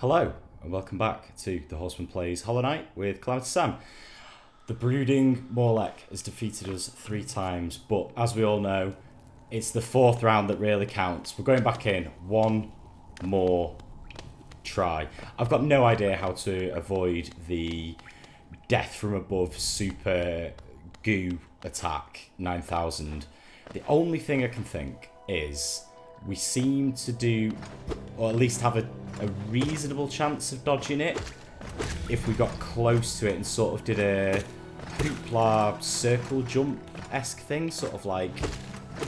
Hello, and welcome back to the Horsemen Plays Hollow Knight with CalamitySam. The brooding Morlech has defeated us 3 times, but as we all know, it's the 4th round that really counts. We're going back in one more try. I've got no idea how to avoid the death from above super goo attack 9000. The only thing I can think is we seem to do, or at least have a reasonable chance of dodging it if we got close to it and sort of did a hoopla circle jump-esque thing, sort of like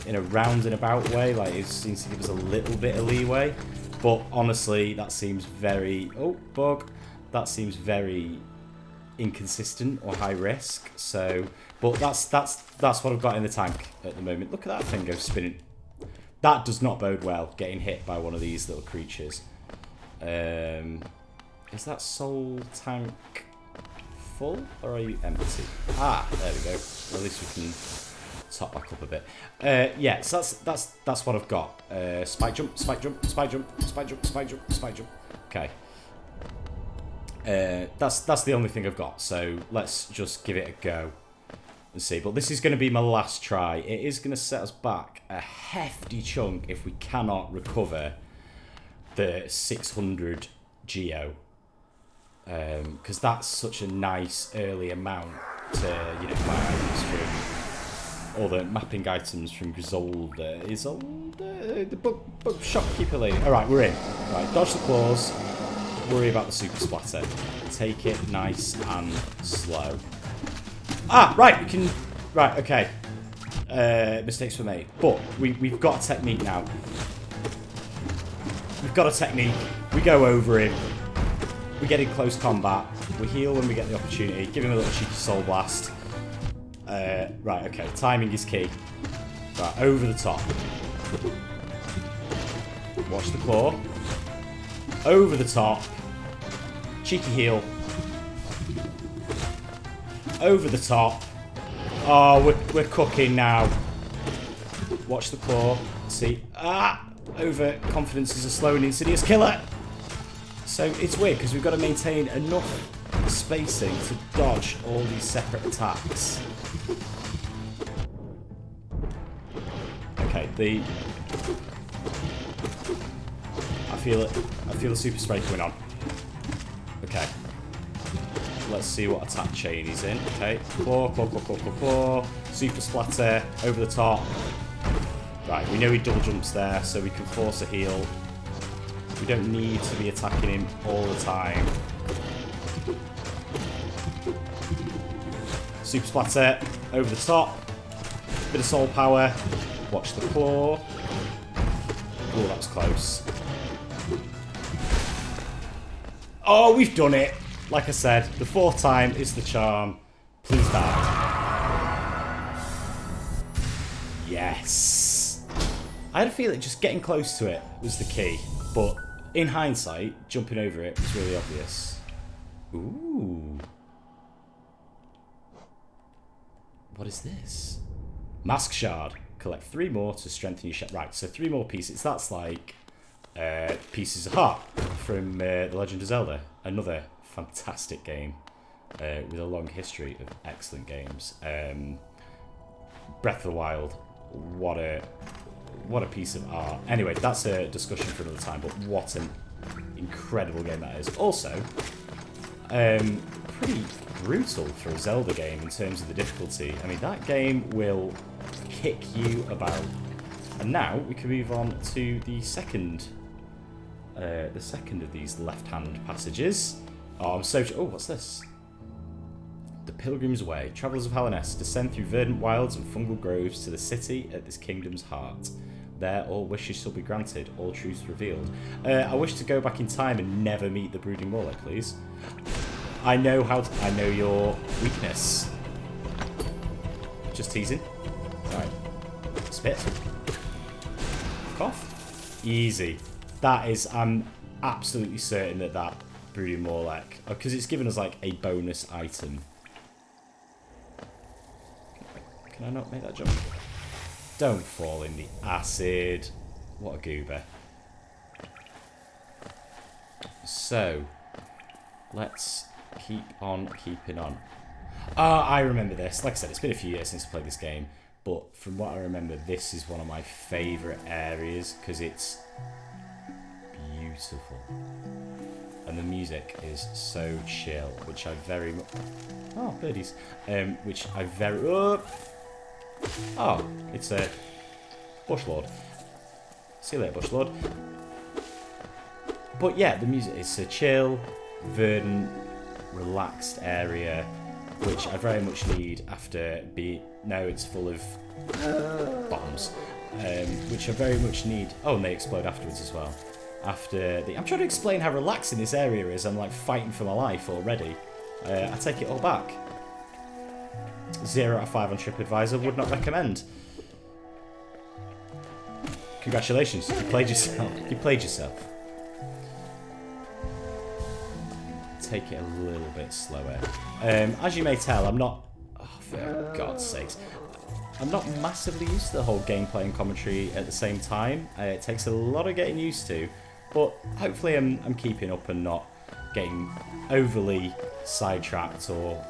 in a round and about way. Like, it seems to give us a little bit of leeway, but honestly that seems very that seems very inconsistent or high risk. So, but that's what I've got in the tank at the moment. Look at that thing go spinning. That does not bode well, getting hit by one of these little creatures. Is that soul tank full, or are you empty? Ah, there we go. At least we can top back up a bit. Yeah, so that's what I've got. Spike jump, spike jump, spike jump, spike jump, spike jump, spike jump. Okay. That's the only thing I've got. So let's just give it a go and see. But this is going to be my last try. It is going to set us back a hefty chunk if we cannot recover the 600 geo, because that's such a nice early amount to, you know, buy items from, all the mapping items from Grisolda. The book shopkeeper lady. All right, we're in. All right, dodge the claws. Worry about the super splatter. Take it nice and slow. Ah, right, we can... Right, okay. Mistakes were made. But we've got a technique now. We've got a technique. We go over him. We get in close combat. We heal when we get the opportunity. Give him a little cheeky soul blast. Right, okay. Timing is key. Right, over the top. Watch the claw. Over the top. Cheeky heal. Over the top. Oh, we're cooking now. Watch the claw. See. Ah! Overconfidence is a slow and insidious killer. So it's weird because we've got to maintain enough spacing to dodge all these separate attacks. Okay, I feel it. I feel the super spray coming on. Okay. Let's see what attack chain he's in. Okay. Claw, claw, claw, claw, claw, claw. Super splatter. Over the top. Right, we know he double jumps there, so we can force a heal. We don't need to be attacking him all the time. Super splatter. Over the top. Bit of soul power. Watch the claw. Oh, that was close. Oh, we've done it. Like I said, the 4th time is the charm. Please die. Yes. I had a feeling just getting close to it was the key. But in hindsight, jumping over it was really obvious. Ooh. What is this? Mask shard. Collect 3 more to strengthen your shard. Right, so 3 more pieces. That's like Pieces of Heart from The Legend of Zelda. Another fantastic game with a long history of excellent games. Breath of the Wild, what a piece of art. Anyway, that's a discussion for another time, but what an incredible game that is. Also, pretty brutal for a Zelda game in terms of the difficulty. I mean, that game will kick you about. And now we can move on to the second of these left-hand passages. Oh, I'm so... Oh, what's this? The Pilgrim's Way. Travellers of Hallownest descend through verdant wilds and fungal groves to the city at this kingdom's heart. There, all wishes shall be granted, all truths revealed. I wish to go back in time and never meet the brooding Morlech, please. I know your weakness. Just teasing. Right. Spit. Cough. Easy. That is... I'm absolutely certain that brooding Morlech, because it's given us like a bonus item. Can I not make that jump? Don't fall in the acid. What a goober. So, let's keep on keeping on. I remember this. Like I said, it's been a few years since I played this game, but from what I remember, this is one of my favourite areas because it's beautiful. And the music is so chill, which I very much... Oh, birdies. Which I very... Oh, it's a Bush Lord. See you later, Bush Lord. But yeah, the music is a chill, verdant, relaxed area, which I very much need after now it's full of bombs, which I very much need. Oh, and they explode afterwards as well. I'm trying to explain how relaxing this area is. I'm like fighting for my life already. I take it all back. 0 out of 5 on TripAdvisor. Would not recommend. Congratulations, you played yourself. You played yourself. Take it a little bit slower. As you may tell, I'm not... Oh, for God's sakes. I'm not massively used to the whole gameplay and commentary at the same time. It takes a lot of getting used to. But hopefully I'm keeping up and not getting overly sidetracked or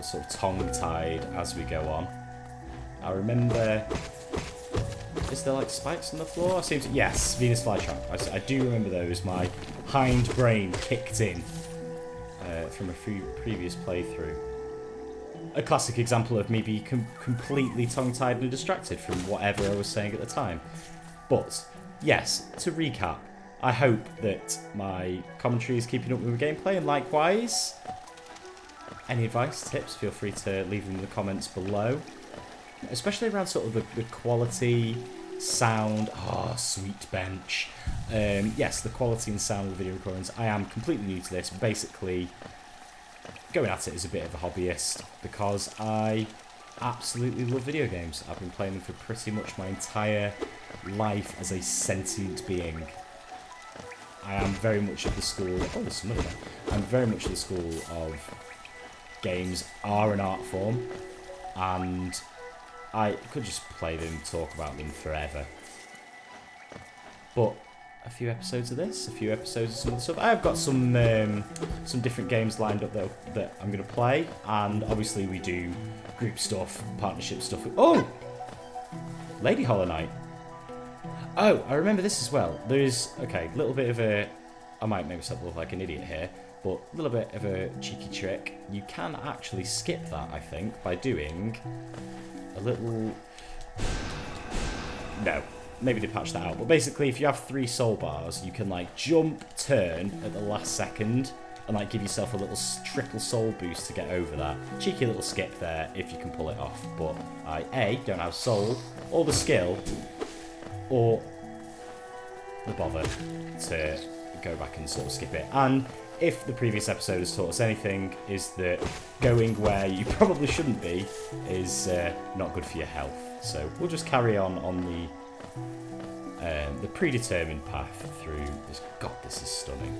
sort of tongue-tied as we go on. I remember... Is there like spikes on the floor? Yes, Venus flytrap. I do remember those. My hind brain kicked in from a previous playthrough. A classic example of me being completely tongue-tied and distracted from whatever I was saying at the time. But, yes, to recap, I hope that my commentary is keeping up with the gameplay, and likewise, any advice, tips, feel free to leave them in the comments below. Especially around sort of the quality, sound, sweet bench. Yes, the quality and sound of the video recordings. I am completely new to this, basically going at it as a bit of a hobbyist because I absolutely love video games. I've been playing them for pretty much my entire life as a sentient being. I am very much of the school... Oh, there's some other there. I'm very much of the school of games are an art form, and I could just play them, talk about them forever. But a few episodes of this, a few episodes of some other stuff. I have got some different games lined up though that I'm going to play, and obviously we do group stuff, partnership stuff. Oh! Lady Hollow Knight. Oh, I remember this as well. There's, okay, a little bit of a... I might make myself look like an idiot here, but a little bit of a cheeky trick. You can actually skip that, I think, by doing a little... No, maybe they patched that out. But basically, if you have 3 soul bars, you can, like, jump, turn at the last second, and, like, give yourself a little triple soul boost to get over that. Cheeky little skip there, if you can pull it off. But I, A, don't have soul, or the skill, or the bother to go back and sort of skip it. And if the previous episode has taught us anything, is that going where you probably shouldn't be is not good for your health. So we'll just carry on the predetermined path through this. God, this is stunning.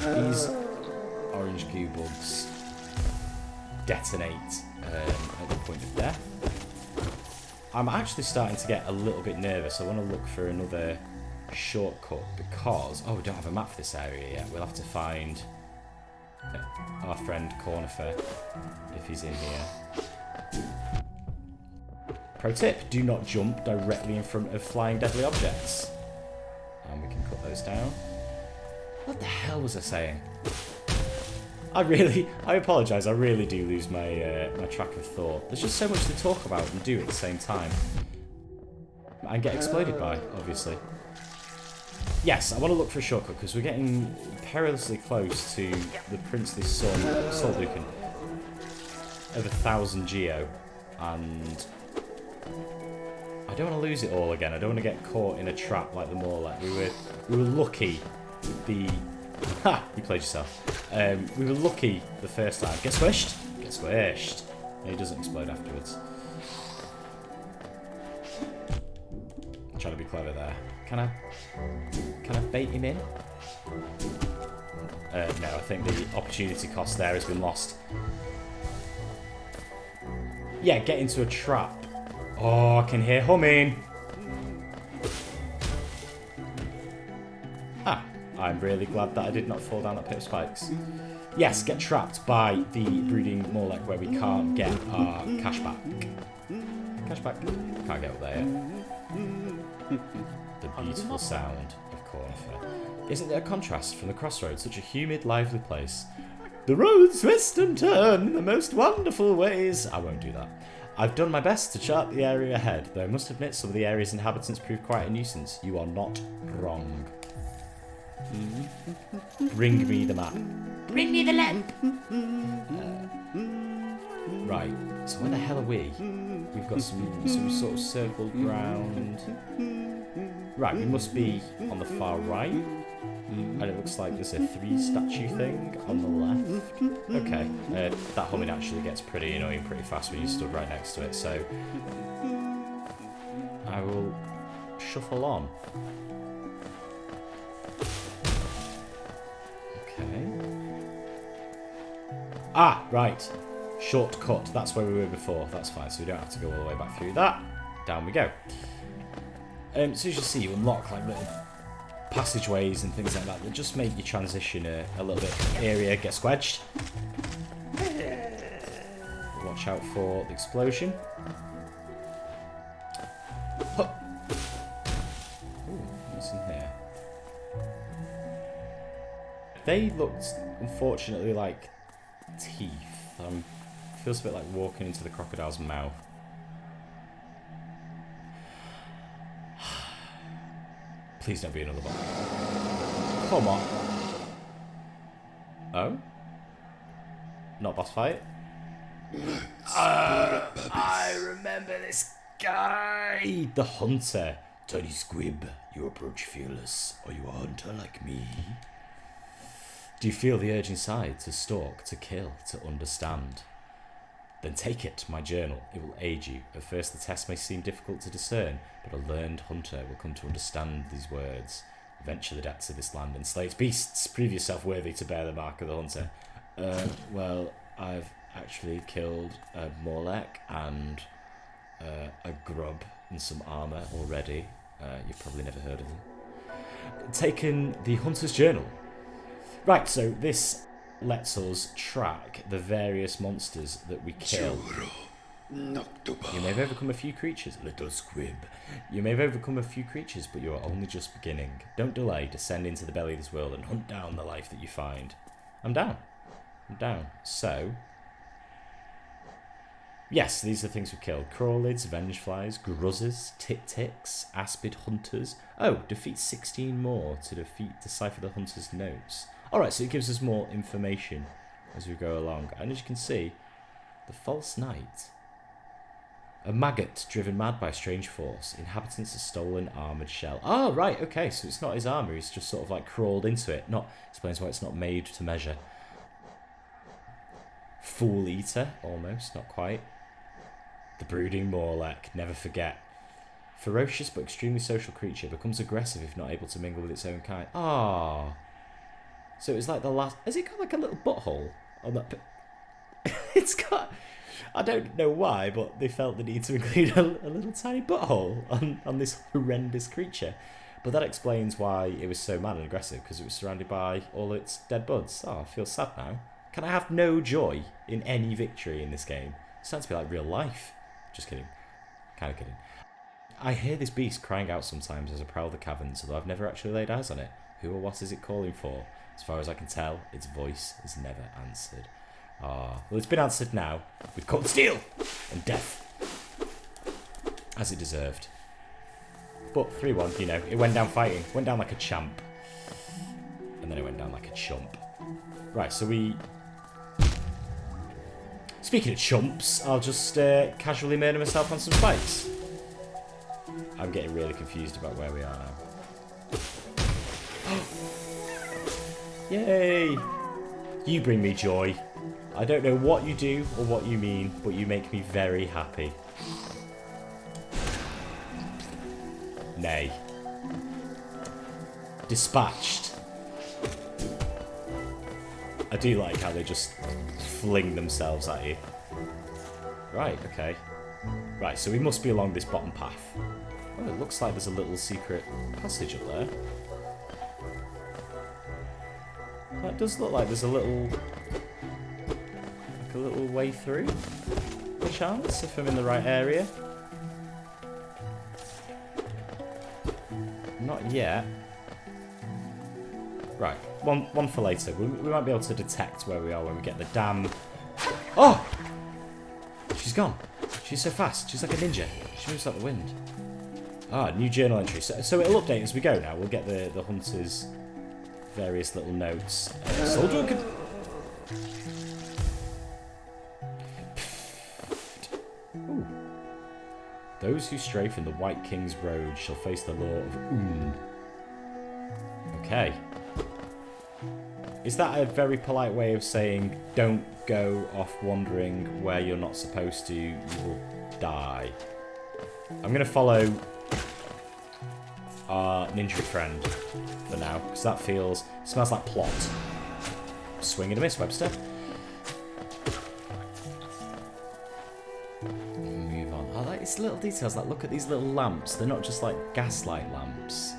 These orange goo bugs detonate at the point of death. I'm actually starting to get a little bit nervous. I want to look for another shortcut because... Oh, we don't have a map for this area yet. We'll have to find our friend Cornifer if he's in here. Pro tip, do not jump directly in front of flying deadly objects. And we can cut those down. What the hell was I saying? I apologise, I really do lose my my track of thought. There's just so much to talk about and do at the same time. And get exploded by, obviously. Yes, I want to look for a shortcut because we're getting perilously close to the princely son, Soul Dukin, of 1,000 Geo, and I don't want to lose it all again. I don't want to get caught in a trap like the Morlek. We were lucky. Ha! You played yourself. We were lucky the first time. Get squished? Get squished. And he doesn't explode afterwards. I'm trying to be clever there. Can I bait him in? No, I think the opportunity cost there has been lost. Yeah, get into a trap. Oh, I can hear humming. Ah. I'm really glad that I did not fall down that pit of spikes. Yes, get trapped by the brooding Morlek where we can't get our cash back. Cash back. Can't get up there yet. The beautiful sound of cornflower. Isn't there a contrast from the crossroads? Such a humid, lively place. The roads twist and turn in the most wonderful ways. I won't do that. I've done my best to chart the area ahead, though I must admit some of the area's inhabitants prove quite a nuisance. You are not wrong. Bring me the map. Bring me the lamp. Right, so where the hell are we? We've got some sort of circled ground. Right, we must be on the far right. And it looks like there's a 3 statue thing on the left. Okay, that humming actually gets pretty annoying pretty fast when you stood right next to it, so I will shuffle on. Okay. Ah, right. Shortcut. That's where we were before. That's fine, so we don't have to go all the way back through that. Down we go. So as you see, you unlock like little passageways and things like that just make your transition a little bit area get squedged. Watch out for the explosion. Huh. Ooh, what's in here? They looked, unfortunately, like teeth. Feels a bit like walking into the crocodile's mouth. Please don't be another boss. Come on. Oh? Not boss fight? I remember this guy! The hunter. Tiny squib, you approach fearless, or you a hunter like me. Do you feel the urge inside to stalk, to kill, to understand? Then take it, my journal. It will aid you. At first the test may seem difficult to discern, but a learned hunter will come to understand these words. Venture the depths of this land and slay its beasts. Prove yourself worthy to bear the mark of the hunter. Well, I've actually killed a Morlek and a grub and some armour already. You've probably never heard of them. Taken the hunter's journal. Right, so this lets us track the various monsters that we kill. You may have overcome a few creatures, little squib. You may have overcome a few creatures, but you are only just beginning. Don't delay, descend into the belly of this world and hunt down the life that you find. I'm down. I'm down. So, yes, these are things we killed. Crawlids, vengeflies, gruzzers, tic-tics, aspid hunters. Oh, defeat 16 more to decipher the hunter's notes. Alright, so it gives us more information as we go along. And as you can see, the false knight. A maggot driven mad by a strange force. Inhabitants a stolen armoured shell. Oh, right, okay, so it's not his armour, he's just sort of like crawled into it. Explains why it's not made to measure. Fool eater, almost, not quite. The brooding Morlek, never forget. Ferocious but extremely social creature, becomes aggressive if not able to mingle with its own kind. Ah. So it was like the last... Has it got like a little butthole on that... It's got... I don't know why, but they felt the need to include a little tiny butthole on this horrendous creature. But that explains why it was so mad and aggressive, because it was surrounded by all its dead buds. Oh, I feel sad now. Can I have no joy in any victory in this game? It sounds to be like real life. Just kidding. Kind of kidding. I hear this beast crying out sometimes as I prowl the caverns, although I've never actually laid eyes on it. Who or what is it calling for? As far as I can tell, its voice is never answered. Ah, well, it's been answered now with cold steel and death, as it deserved. But 3-1, you know, it went down fighting, went down like a champ, and then it went down like a chump. Right, so we... Speaking of chumps, I'll just casually murder myself on some spikes. I'm getting really confused about where we are now. Yay! You bring me joy. I don't know what you do or what you mean, but you make me very happy. Nay. Dispatched. I do like how they just fling themselves at you. Right, okay. Right, so we must be along this bottom path. Oh, it looks like there's a little secret passage up there. it does look like there's a little way through. A chance if I'm in the right area. Not yet. Right, one for later. We might be able to detect where we are when we get the damn... Oh! She's gone. She's so fast. She's like a ninja. She moves like the wind. Ah, new journal entry. So it'll update as we go now. We'll get the hunters' various little notes. Soldier could... Ooh. Those who stray from the White King's road shall face the law of Un. Okay. Is that a very polite way of saying don't go off wandering where you're not supposed to, you will die? I'm going to follow our ninja friend for now, because that smells like plot. Swing and a miss, Webster. Move on. I like these little details, like look at these little lamps. They're not just like gaslight lamps.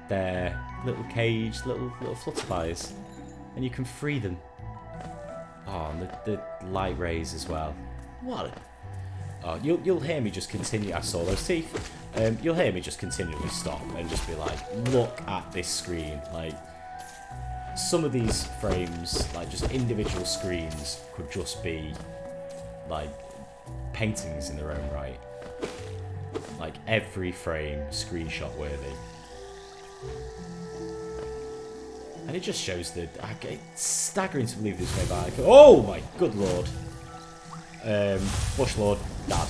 They're little caged, little flutterflies. And you can free them. Oh, and the light rays as well. What? Oh, you'll hear me just continue. I saw those teeth. You'll hear me just continually stop and just be like, look at this screen. Like, some of these frames, like just individual screens, could just be like paintings in their own right. Like every frame screenshot worthy. And it just shows that it's staggering to believe this way by. Oh my good lord. Bush Lord, Dad.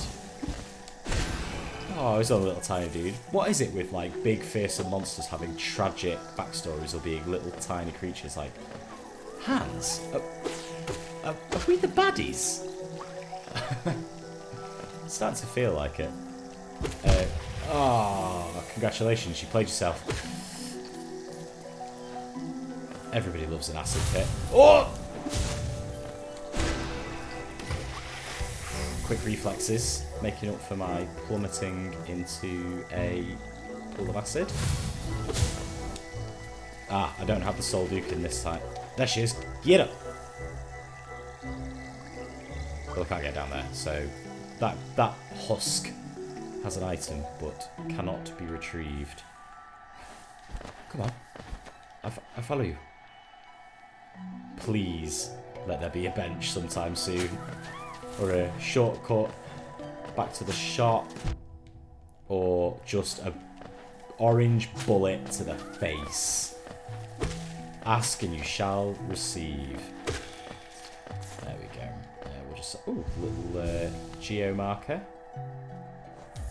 Oh, he's only a little tiny dude. What is it with like big fearsome monsters having tragic backstories or being little tiny creatures like Hans? Are we the baddies? It's starting to feel like it. Congratulations, you played yourself. Everybody loves an acid pit. Oh! Quick reflexes, making up for my plummeting into a pool of acid. Ah, I don't have the Soul Duke this time. There she is. Get up! Well, I can't get down there, so that husk has an item, but cannot be retrieved. Come on. I follow you. Please let there be a bench sometime soon. Or a shortcut back to the shop. Or just a orange bullet to the face. Ask and you shall receive. There we go. We'll just... Ooh, little geo marker.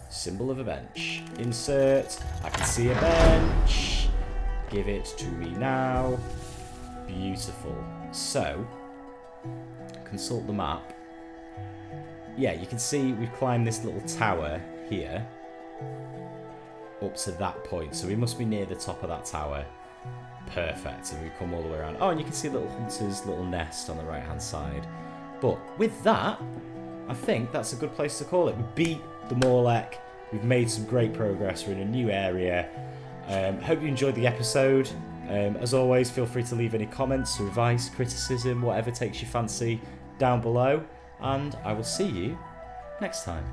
Symbol of a bench. Insert. I can see a bench. Give it to me now. Beautiful. So, consult the map. Yeah, you can see we've climbed this little tower here up to that point. So we must be near the top of that tower. Perfect. And we come all the way around. Oh, and you can see little hunter's little nest on the right-hand side. But with that, I think that's a good place to call it. We beat the Morlech. We've made some great progress. We're in a new area. Hope you enjoyed the episode. As always, feel free to leave any comments, advice, criticism, whatever takes your fancy down below. And I will see you next time.